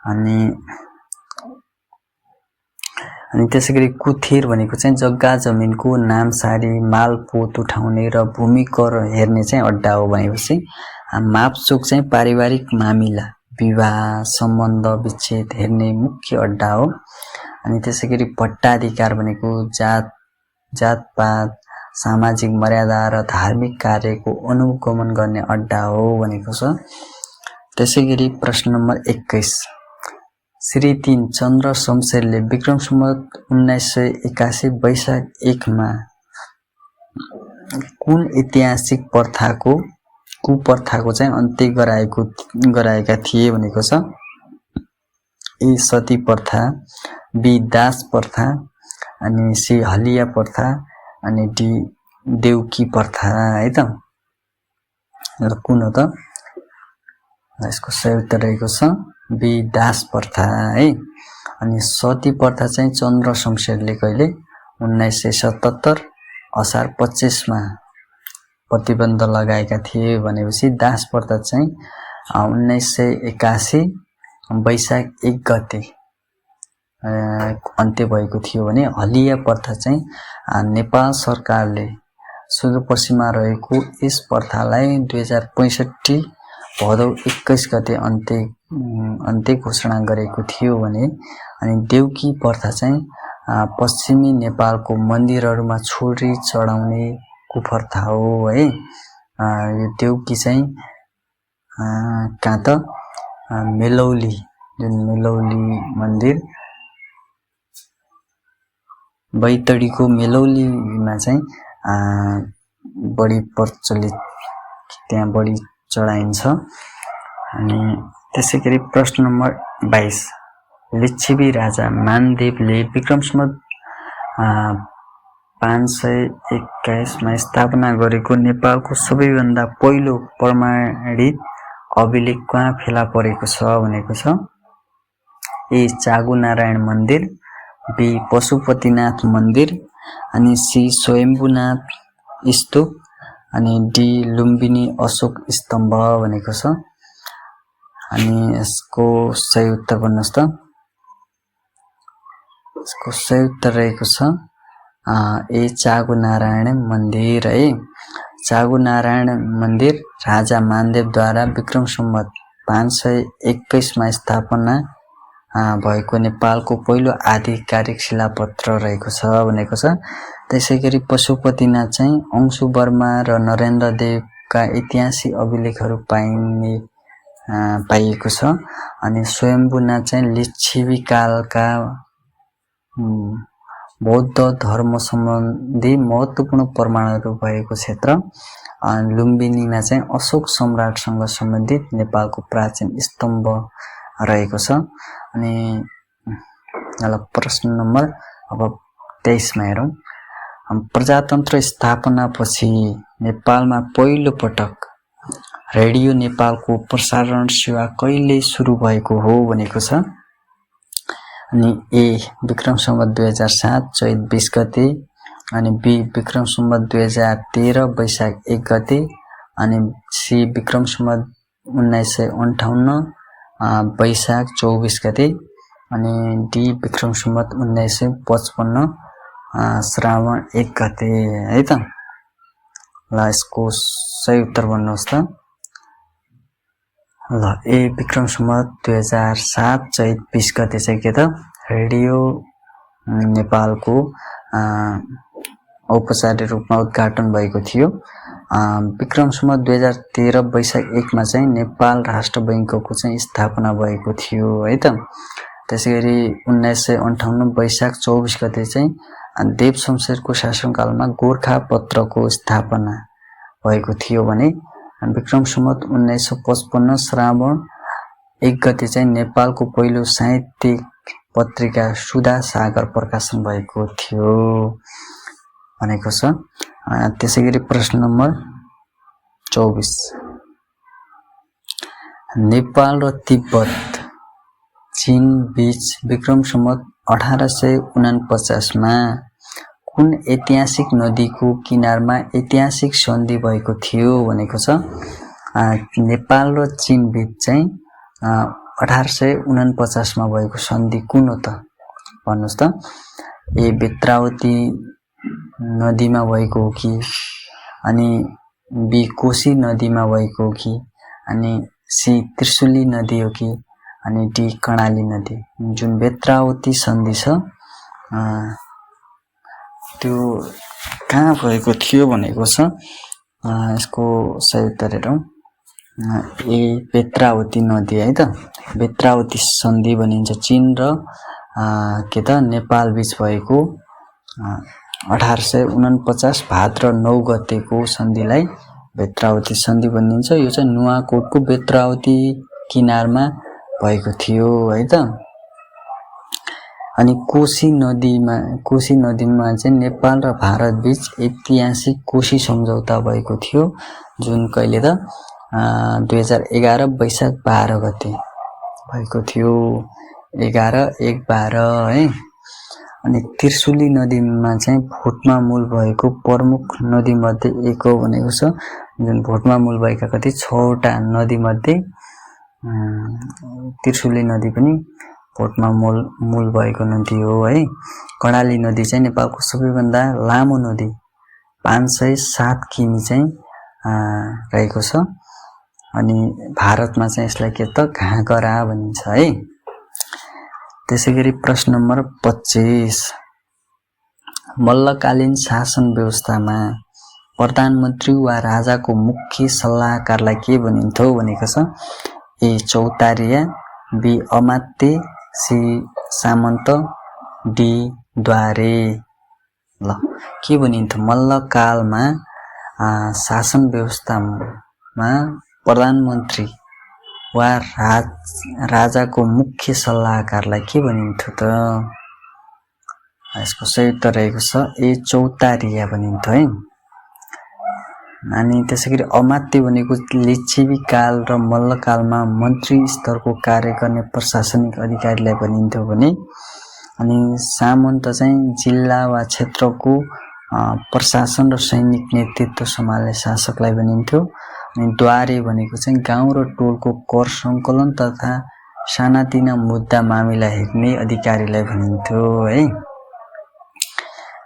S1: अनि त्यसैगरी कुथेर भनेको चाहिँ जग्गा जमिनको नामसारी मालपोत उठाउने र भूमि कर हेर्ने चाहिँ अड्डा हो भनेपछि मापचोक चाहिँ पारिवारिक मामिला विवाह सम्बन्ध विच्छेद हेर्ने मुख्य अड्डा हो। अनि त्यसैगरी भट्टाधिकार भनेको जातपात सामाजिक मर्यादा र धार्मिक कार्यको अनुगमन गर्ने अड्डा हो भनेको छ। त्यसैगरी प्रश्न नम्बर 21 श्री 3 चन्द्र शमशेरले विक्रम सम्वत 1981 वैशाख 1 मा कुन ऐतिहासिक कुप्रथाको चाहिँ अन्त्य गराएका थिए भनेको छ। ए सती प्रथा, बी दास प्रथा, अनि सी हलिया प्रथा, अनि डी देउकी प्रथा है त। र कुन हो त यसको सही उत्तर रहेको छ बी दास प्रथा है। अनि सती प्रथा चाहिँ चन्द्र शमशेरले कहिले 1977 असार 25 मा प्रतिबन्ध लगाएका थिए भनेपछि दास प्रथा चाहिँ 1981 वैशाख 1 गते अन्त्य भएको थियो भने हलिया प्रथा चाहिँ नेपाल सरकारले सुदूरपश्चिममा रहेको यस प्रथालाई 2065 भदौ 21 गते अन्त्य घोषणा गरेको थियो भने अनि देउकी प्रथा चाहिँ पश्चिमी नेपालको मन्दिरहरूमा छोरी चढाउने कुप्रथा हो है। यो देउकी चाहिँ कहाँ त मेलौली, जुन मेलौली मन्दिर बैतडीको मेलौलीमा चाहिँ बढी प्रचलित, त्यहाँ बढी चढाइन्छ। अनि त्यसैगरी प्रश्न नम्बर 22 लिच्छवी राजा मानदेवले विक्रम सम्वत 521 मा स्थापना गरेको नेपालको सबैभन्दा पहिलो प्रमाणित अभिलेख कहाँ फेला परेको छ भनेको छ। ए चागुनारायण मन्दिर, बी पशुपतिनाथ मन्दिर, अनि सी स्वयम्भूनाथ स्तूप, अनि डी लुम्बिनी अशोक स्तम्भ भनेको छ। अनि यसको सही उत्तर भन्नुहोस् त। यसको सही उत्तर रहेको छ ए चागुनारायण मन्दिर है। चागुनारायण मन्दिर राजा मानदेवद्वारा विक्रम सम्वत 521 मा स्थापना भएको नेपालको पहिलो आधिकारिक शिलापत्र रहेको छ भनेको छ। त्यसैगरी पशुपतिनाथ चाहिँ अंशु वर्मा र नरेन्द्र देवका ऐतिहासिक अभिलेखहरू पाइएको छ। अनि स्वयम्भूनाथ चाहिँ लिच्छवी कालका बौद्ध धर्म सम्बन्धी महत्त्वपूर्ण प्रमाणहरू भएको क्षेत्र। लुम्बिनीमा चाहिँ अशोक सम्राटसँग सम्बन्धित नेपालको प्राचीन स्तम्भ रहेको छ। अनि ल प्रश्न नम्बर अब 23 मा हेरौँ। प्रजातन्त्र स्थापनापछि नेपालमा पहिलो पटक रेडियो नेपालको प्रसारण सेवा कहिले सुरु भएको हो भनेको छ। अनि ए विक्रम सम्वत 2007 चैत 20 गते, अनि बी विक्रम सम्वत 2013 वैशाख 1 गते, अनि सी विक्रम सम्वत 1958 वैशाख 24 गते, अनि डी विक्रम सम्वत 1955 श्रावण 1 गते है त। ल यसको सही उत्तर भन्नुहोस् त। ल ए विक्रम सम्वत 2007 चैत 20 गते चाहिँ के त रेडियो नेपालको औपचारिक रूपमा उद्घाटन भएको थियो। विक्रम सम्वत 2013 वैशाख 1 मा चाहिँ नेपाल राष्ट्र बैंकको चाहिँ स्थापना भएको थियो है त। त्यसैगरी 1958 वैशाख 24 गते चाहिँ देव शमशेरको शासनकालमा गोरखा पत्रको स्थापना भएको थियो भने विक्रम सम्वत 1955 श्रावण 1 गते चाहिँ नेपालको पहिलो साहित्यिक पत्रिका सुधा सागर प्रकाशन भएको थियो भनेको छ। त्यसैगरी प्रश्न नम्बर 24 नेपाल र तिब्बत चीन बीच विक्रम सम्वत 1849 मा कुन ऐतिहासिक नदीको किनारमा ऐतिहासिक सन्धि भएको थियो भनेको छ। नेपाल र चीन बीच चाहिँ 1849 मा भएको सन्धि कुन हो त भन्नुहोस् त। ए बेत्रावती नदीमा भएको हो कि, अनि बी कोशी नदीमा भएको हो कि, अनि सी त्रिशुली नदी हो कि, अनि डी कर्णाली नदी। जुन बेत्रावती सन्धि छ त्यो कहाँ भएको थियो भनेको छ। यसको सही उत्तर हेरौँ। ए बेत्रावती नदी है त। बेत्रावती सन्धि भनिन्छ चीन र के त नेपाल बीच भएको 1849 भाद्र 9 गतेको सन्धिलाई बेत्रावती सन्धि भनिन्छ। यो चाहिँ नुवाकोटको बेत्रावती किनारमा भएको थियो है त। अनि कोशी नदीमा चाहिँ नेपाल र भारत बीच ऐतिहासिक कोशी सम्झौता भएको थियो जुन कहिले त 2011 वैशाख 12 गते भएको थियो। 11-1-12 है। अनि त्रिशुली नदीमा चाहिँ भोटमा मूल भएको प्रमुख नदी मध्ये एक हो भनेको छ। जुन भोटमा मूल भएका कति 6वटा नदी मध्ये त्रिशुली नदी पनि भोटमा मूल भएको नदी हो है। कर्णाली नदी चाहिँ नेपालको सबैभन्दा लामो नदी 507 किमी चाहिँ रहेको छ। अनि भारतमा चाहिँ यसलाई के त घागरा भनिन्छ है। त्यसैगरी प्रश्न नम्बर 25 मल्लकालीन शासन व्यवस्थामा प्रधानमन्त्री वा राजाको मुख्य सल्लाहकारलाई के भनिन्थ्यो भनेको छ। ए चौतारिया, be Amatya, C Samant, D द्वारे। ल के भनिन्थ्यो मल्लकालमा शासन व्यवस्थामा प्रधानमन्त्री वा राजाको मुख्य सल्लाहकारलाई के भनिन्थ्यो त। यसको सही उत्तर रहेको छ ए चौतारिया भनिन्थ्यो है। अनि त्यसैगरी अमात्य भनेको लिच्छवी काल र मल्लकालमा मन्त्री स्तरको कार्य गर्ने प्रशासनिक अधिकारीलाई भनिन्थ्यो भने, अनि सामन्त चाहिँ जिल्ला वा क्षेत्रको प्रशासन र सैनिक नेतृत्व सम्हाल्ने शासकलाई भनिन्थ्यो। अनि द्वारे भनेको चाहिँ गाउँ र टोलको कर सङ्कलन तथा सानातिना मुद्दा मामिला हेर्ने अधिकारीलाई भनिन्थ्यो है।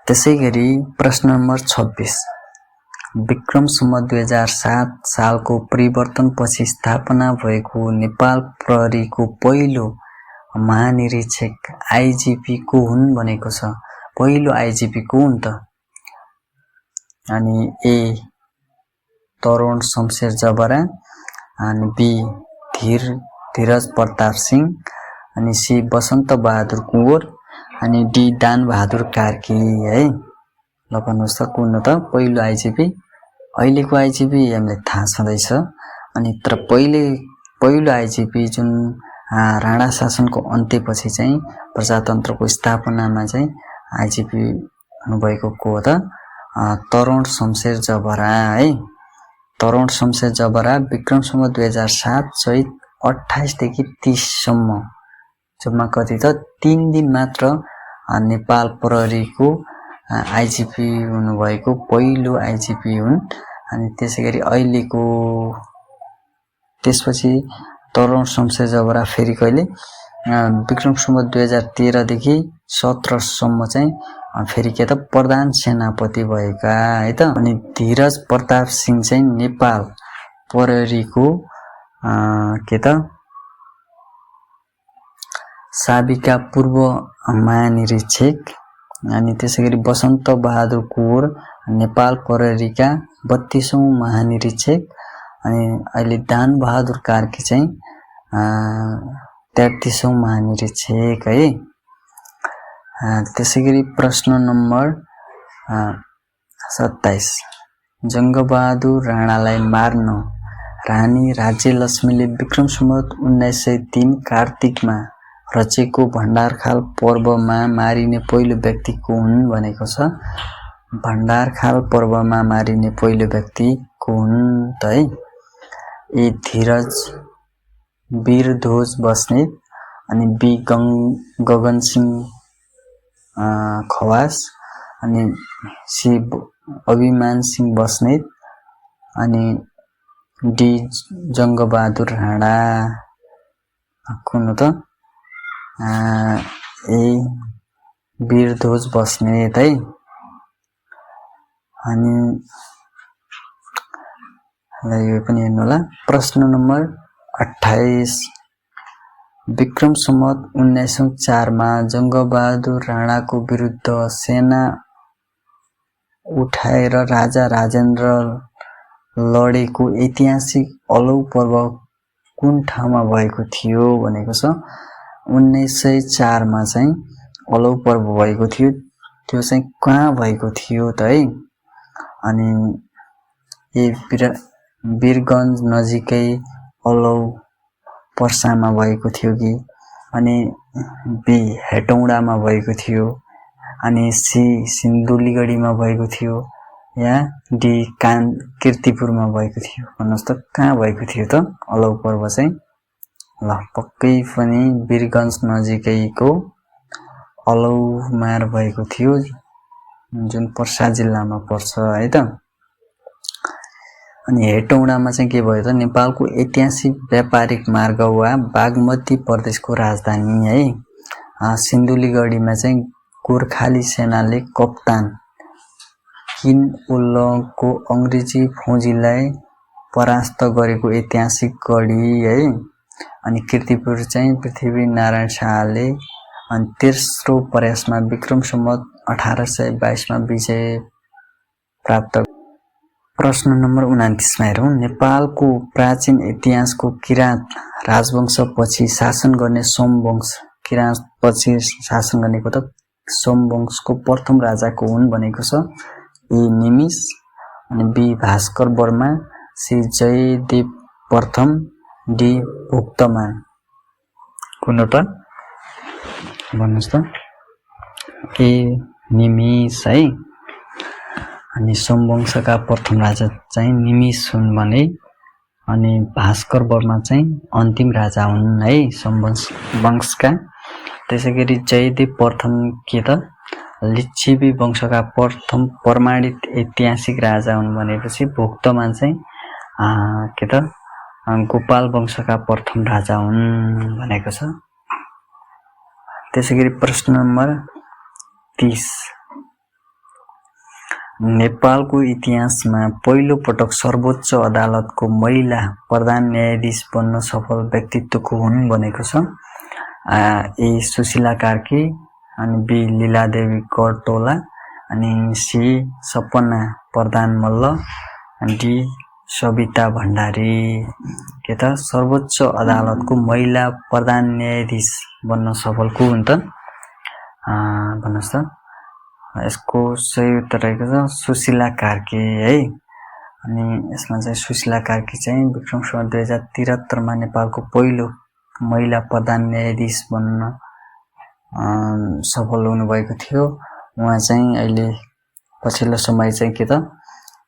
S1: त्यसैगरी प्रश्न नम्बर 26 विक्रम सम्वत 2007 सालको परिवर्तनपछि स्थापना भएको नेपाल प्रहरीको पहिलो महानिरीक्षक आइजिपी को हुन् भनेको छ। पहिलो आइजिपी को हुन् त? अनि ए तरुण शमशेर जबरा, अनि बी धीरज प्रताप सिंह, अनि सी बसन्त बहादुर कुँवर, अनि डी दान बहादुर कार्की है। ल भन्नुहोस् त कुन हो त पहिलो आइजिपी? अहिलेको आइजिपी हामीलाई थाहा छँदैछ, अनि तर पहिलो आइजिपी जुन राणा शासनको अन्त्यपछि चाहिँ प्रजातन्त्रको स्थापनामा चाहिँ आइजिपी हुनुभएको को हो त? तरुण शमशेर जबरा है। तरुण शमशेर जबरा विक्रम सम्वत 2007 चैत 28 देखि 30 सम्म जम्मा कति त 3 दिन मात्र नेपाल प्रहरीको आइजिपी हुनुभएको पहिलो आइजिपी हुन्। अनि त्यसैगरी अहिलेको त्यसपछि तरुण शमशेर जबरा फेरि कहिले विक्रम सम्वत 2013 देखि 17 सम्म चाहिँ फेरि के त प्रधान सेनापति भएका है त। अनि धीरज प्रताप सिंह चाहिँ नेपाल प्रहरीको के त साबिका पूर्व महानिरीक्षक। अनि त्यसैगरी बसन्त बहादुर कुँवर नेपाल प्रहरीका 32औं महानिरीक्षक। अनि अहिले दान बहादुर कार्की चाहिँ 33औं महानिरीक्षक है। त्यसैगरी प्रश्न नम्बर 27 जङ्गबहादुर राणालाई मार्न रानी राज्यलक्ष्मीले विक्रम सम्वत 1903 कार्तिकमा रचेको भण्डारखाल पर्वमा मारिने पहिलो व्यक्ति को हुन् भनेको छ। भण्डारखाल पर्वमा मारिने पहिलो व्यक्ति को हुन् त है? ए वीरध्वज बस्नेत, अनि बी गगनसिंह खवास, अनि सी अभिमान सिंह बस्नेत, अनि डी जङ्गबहादुर राणा कुन हो त? ए वीरध्वज बस्नेत है। अनि यो पनि हेर्नु होला। प्रश्न नम्बर 28 विक्रम सम्वत 1904 मा जङ्गबहादुर राणाको विरुद्ध सेना उठाएर राजा राजेन्द्र लडेको ऐतिहासिक अलौ पर्व कुन ठाउँमा भएको थियो भनेको छ। 1904 मा चाहिँ अलौ पर्व भएको थियो। त्यो चाहिँ कहाँ भएको थियो त है? अनि ए वीरगञ्ज नजिकै अलौ पर्सामा भएको थियो कि, अनि बी हेटौडामा भएको थियो, अनि सी सिन्धुलीगढीमा भएको थियो, या डी कीर्तिपुरमा भएको थियो। भन्नुहोस् त कहाँ भएको थियो त अलौ पर्व चाहिँ? ल पक्कै पनि वीरगञ्ज नजिकैको अलौमा भएको थियो, जुन पर्सा जिल्लामा पर्छ है त। अनि हेटौडामा चाहिँ के भयो त? नेपालको ऐतिहासिक व्यापारिक मार्ग वा बागमती प्रदेशको राजधानी है। सिन्धुलीगढीमा चाहिँ गोर्खाली सेनाले कप्तान किन उल्लको अङ्ग्रेजी फौजीलाई परास्त गरेको ऐतिहासिक गढी है। अनि कीर्तिपुर चाहिँ पृथ्वीनारायण शाहले अनि तेस्रो प्रयासमा विक्रम सम्वत 1822 मा विजय प्राप्त। प्रश्न नम्बर 29 मा हेरौँ। नेपालको प्राचीन इतिहासको किराँत राजवंशपछि शासन गर्ने सोमवंश, किराँतपछि शासन गर्नेको त सोमवंशको प्रथम राजा को हुन् भनेको छ। ए निमिष, अनि बी भास्कर वर्मा, सी जयदेव प्रथम, डी भुक्तमान कुन हो त? भन्नुहोस् त। ए निमिष है। अनि सोमवंशका प्रथम राजा चाहिँ निमिष हुन् भने, अनि भास्कर वर्मा चाहिँ अन्तिम राजा हुन् है सोमवंशका। त्यसैगरी जयदेव प्रथम के त लिच्छवी वंशका प्रथम प्रमाणित ऐतिहासिक राजा हुन् भनेपछि भुक्तमान चाहिँ के त गोपाल वंशका प्रथम राजा हुन् भनेको छ। त्यसैगरी प्रश्न नम्बर 30 नेपालको इतिहासमा पहिलो पटक सर्वोच्च अदालतको महिला प्रधान न्यायाधीश बन्न सफल व्यक्तित्व को हुन् भनेको छ। ए सुशीला कार्की, अनि बी लीलादेवी करतोला, अनि सी सपना प्रधान मल्ल, अनि डी सविता भण्डारी। के त सर्वोच्च अदालतको महिला प्रधान न्यायाधीश बन्न सफल को हुन् त भन्नुहोस् त। यसको सही उत्तर रहेको छ सुशीला कार्की है। अनि यसमा चाहिँ सुशीला कार्की चाहिँ विक्रम सम्वत 2073 मा नेपालको पहिलो महिला प्रधान न्यायाधीश बन्न सफल हुनुभएको थियो। उहाँ चाहिँ अहिले पछिल्लो समय चाहिँ के त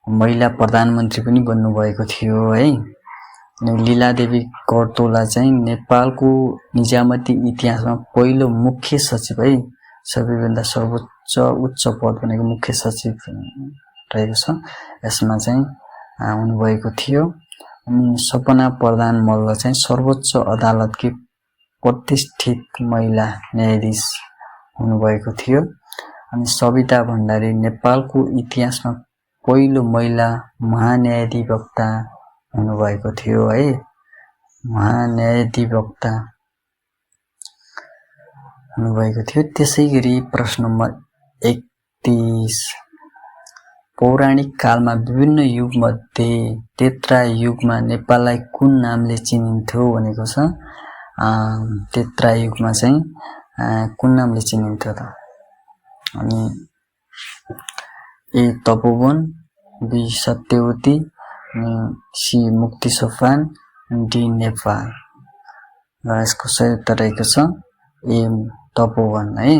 S1: महिला प्रधानमन्त्री पनि बन्नुभएको थियो है। अनि लीलादेवी करतोला चाहिँ नेपालको निजामती इतिहासमा पहिलो मुख्य सचिव है। सबैभन्दा सर्वोच्च उच्च पद भनेको मुख्य सचिव रहेको छ। यसमा चाहिँ हुनुभएको थियो। अनि सपना प्रधान मल्ल चाहिँ सर्वोच्च अदालतकी प्रतिष्ठित महिला न्यायाधीश हुनुभएको थियो। अनि सविता भण्डारी नेपालको इतिहासमा पहिलो महिला महान्यायाधिवक्ता हुनुभएको थियो है। महान्यायाधिवक्ता हुनुभएको थियो। त्यसैगरी प्रश्न नम्बर 31 पौराणिक कालमा विभिन्न युगमध्ये त्रेता युगमा नेपाललाई कुन नामले चिनिन्थ्यो भनेको छ। त्रेता युगमा चाहिँ कुन नामले चिनिन्थ्यो त। अनि ए तपोवन, बी सत्यवती, सी मुक्ति सोपान, डी नेपाल। र यसको सही उत्तर रहेको छ ए तपोवन है।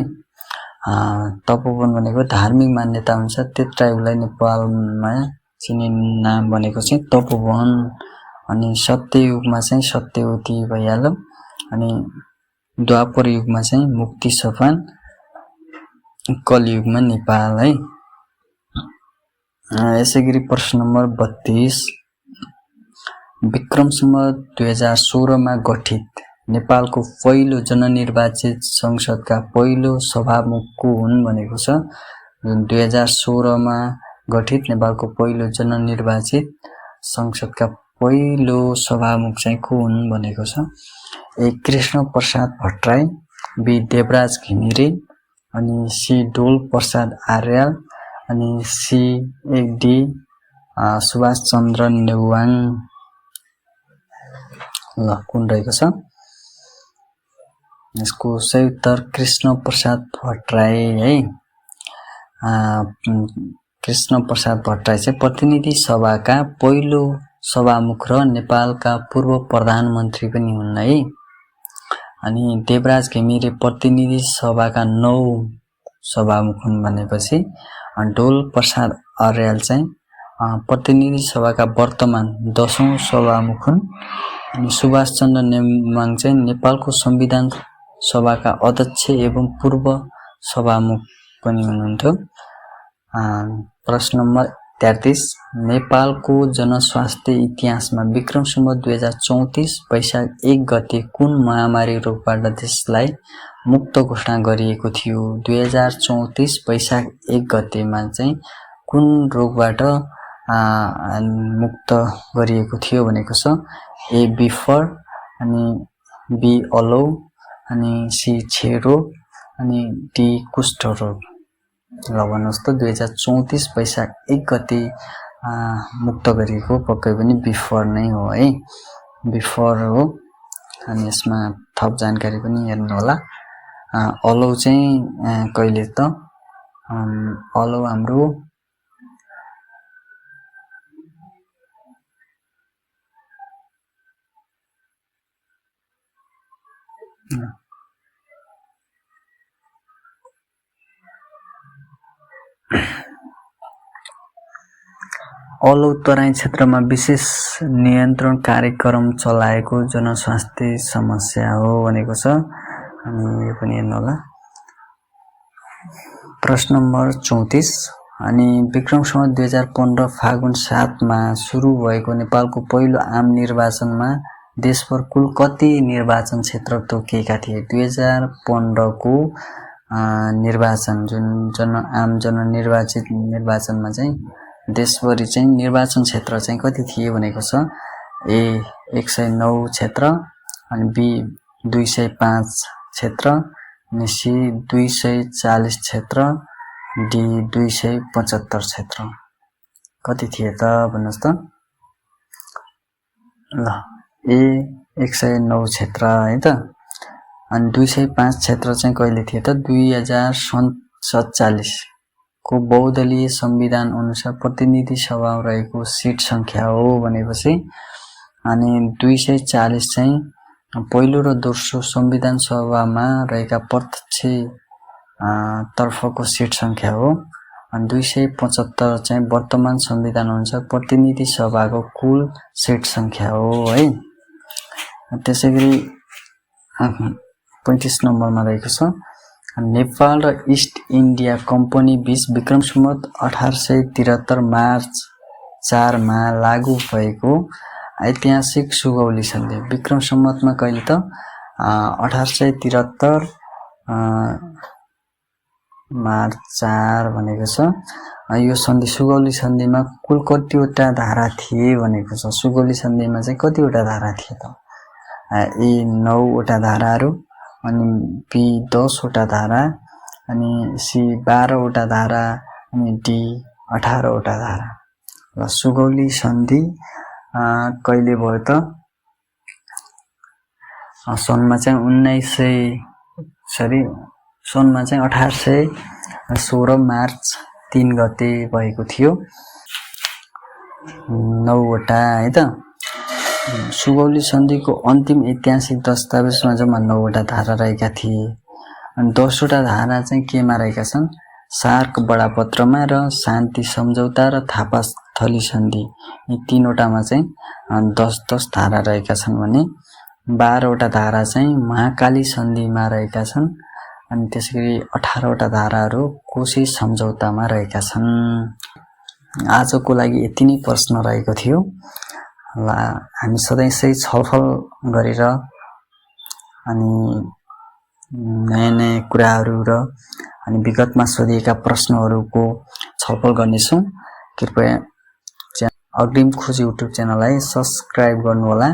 S1: तपोवन भनेको धार्मिक मान्यता अनुसार त्रेता युगलाई नेपालमा चिनिने नाम भनेको चाहिँ तपोवन। अनि सत्ययुगमा चाहिँ सत्यवती भइहाल्यो। अनि द्वापर युगमा चाहिँ मुक्ति सोपान, कलियुगमा नेपाल है। यसैगरी प्रश्न नम्बर 32 विक्रम सम्वत 2016 मा गठित नेपालको पहिलो जननिर्वाचित संसदका पहिलो सभामुख को हुन् भनेको छ। 2016 मा गठित नेपालको पहिलो जननिर्वाचित संसदका पहिलो सभामुख चाहिँ को हुन् भनेको छ। ए कृष्ण प्रसाद भट्टराई, बी देवराज घिमिरे, अनि सी डोल प्रसाद आर्याल, अनि सी डी सुभाष चन्द्र नेवाङ। ल कुन रहेको छ। यसको सही उत्तर कृष्ण प्रसाद भट्टराई है। कृष्ण प्रसाद भट्टराई चाहिँ प्रतिनिधि सभाका पहिलो सभामुख र नेपालका पूर्व प्रधानमन्त्री पनि हुन् है। अनि देवराज घिमिरे प्रतिनिधि सभाका 9 सभामुख हुन् भनेपछि डोल प्रसाद आर्याल चाहिँ प्रतिनिधि सभाका वर्तमान 10औं सभामुख हुन्। अनि सुभाष चन्द्र नेवाङ चाहिँ नेपालको संविधान सभाका अध्यक्ष एवं पूर्व सभामुख पनि हुनुहुन्थ्यो। प्रश्न नम्बर 33 नेपालको जनस्वास्थ्य इतिहासमा विक्रम सम्वत 2034 वैशाख 1 गते कुन महामारी रोगबाट देशलाई मुक्त घोषणा गरिएको थियो। 2034 वैशाख 1 गतेमा चाहिँ कुन रोगबाट मुक्त गरिएको थियो भनेको छ। ए बिफर, अनि बी अलौ, अनि सी छेरो, अनि डी कुष्ठ रोग। ल भन्नुहोस् त 2034 वैशाख 1 गते मुक्त गरिएको पक्कै पनि बिफर नै हो है। बिफर हो। अनि यसमा थप जानकारी पनि हेर्नु होला। अलौ चाहिँ कहिले त अलौ हाम्रो अलौ तराई क्षेत्रमा विशेष नियन्त्रण कार्यक्रम चलाएको जनस्वास्थ्य समस्या हो भनेको छ। अनि यो पनि हेर्नु होला। प्रश्न नम्बर 34 अनि विक्रम सम्वत 2015 फागुन 7 मा सुरु भएको नेपालको पहिलो आम निर्वाचनमा देशभर कुल कति निर्वाचन क्षेत्र तोकिएका थिए? 2015 को निर्वाचन जुन आम जननिर्वाचित निर्वाचनमा चाहिँ देशभरि चाहिँ निर्वाचन क्षेत्र चाहिँ कति थिए भनेको छ। ए 109 क्षेत्र, अनि बी 205 क्षेत्र, अनि सी 240 क्षेत्र, डी 275 क्षेत्र। कति थिए त भन्नुहोस् त? ल ए 109 क्षेत्र है त। अनि 205 क्षेत्र चाहिँ कहिले थिए त? 2047 को बहुदलीय संविधान अनुसार प्रतिनिधि सभामा रहेको सिट संख्या हो भनेपछि। अनि 240 चाहिँ पहिलो र दोस्रो संविधान सभामा रहेका प्रत्यक्ष तर्फको सिट संख्या हो। अनि 275 चाहिँ वर्तमान संविधान अनुसार प्रतिनिधि सभाको कुल सिट संख्या हो है। त्यसैगरी 35 नम्बरमा रहेको छ, नेपाल र इस्ट इन्डिया कम्पनी बीच विक्रम सम्वत 1873 मार्च 4 मा लागू भएको ऐतिहासिक सुगौली सन्धि विक्रम सम्वतमा कहिले त? 1873 मार्च 4 भनेको छ। यो सन्धि सुगौली सन्धिमा कुल कतिवटा धारा थिए भनेको छ? सुगौली सन्धिमा चाहिँ कतिवटा धारा थिए त? ए 9 वटा धाराहरू, अनि बी 10 वटा धारा, अनि सी 12 वटा धारा, अनि डी 18 वटा धारा। र सुगौली सन्धि कहिले भयो त? सनमा चाहिँ सनमा चाहिँ 1816 मार्च 3 गते भएको थियो। 9 वटा है त। सुगौली सन्धिको अन्तिम ऐतिहासिक दस्तावेजमा जम्मा 9 वटा धारा रहेका थिए। अनि 10 वटा धारा चाहिँ केमा रहेका छन्? सार्क बडापत्रमा र शान्ति सम्झौता र थापा थली सन्धि, यी 3 वटामा चाहिँ 10-10 धारा रहेका छन् भने 12 वटा धारा चाहिँ महाकाली सन्धिमा रहेका छन्। अनि त्यसैगरी 18 वटा धाराहरू कोशी सम्झौतामा रहेका छन्। आजको लागि यति नै प्रश्न रहेको थियो। ल हामी सधैँ यसै छलफल गरेर अनि नयाँ कुराहरू र अनि विगतमा सोधिएका प्रश्नहरूको छलफल गर्नेछौँ। कृपया अग्रिम खोज युट्युब च्यानललाई सब्स्क्राइब गर्नुहोला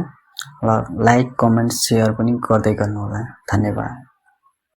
S1: र लाइक, कमेन्ट, सेयर पनि गर्दै गर्नुहोला। धन्यवाद।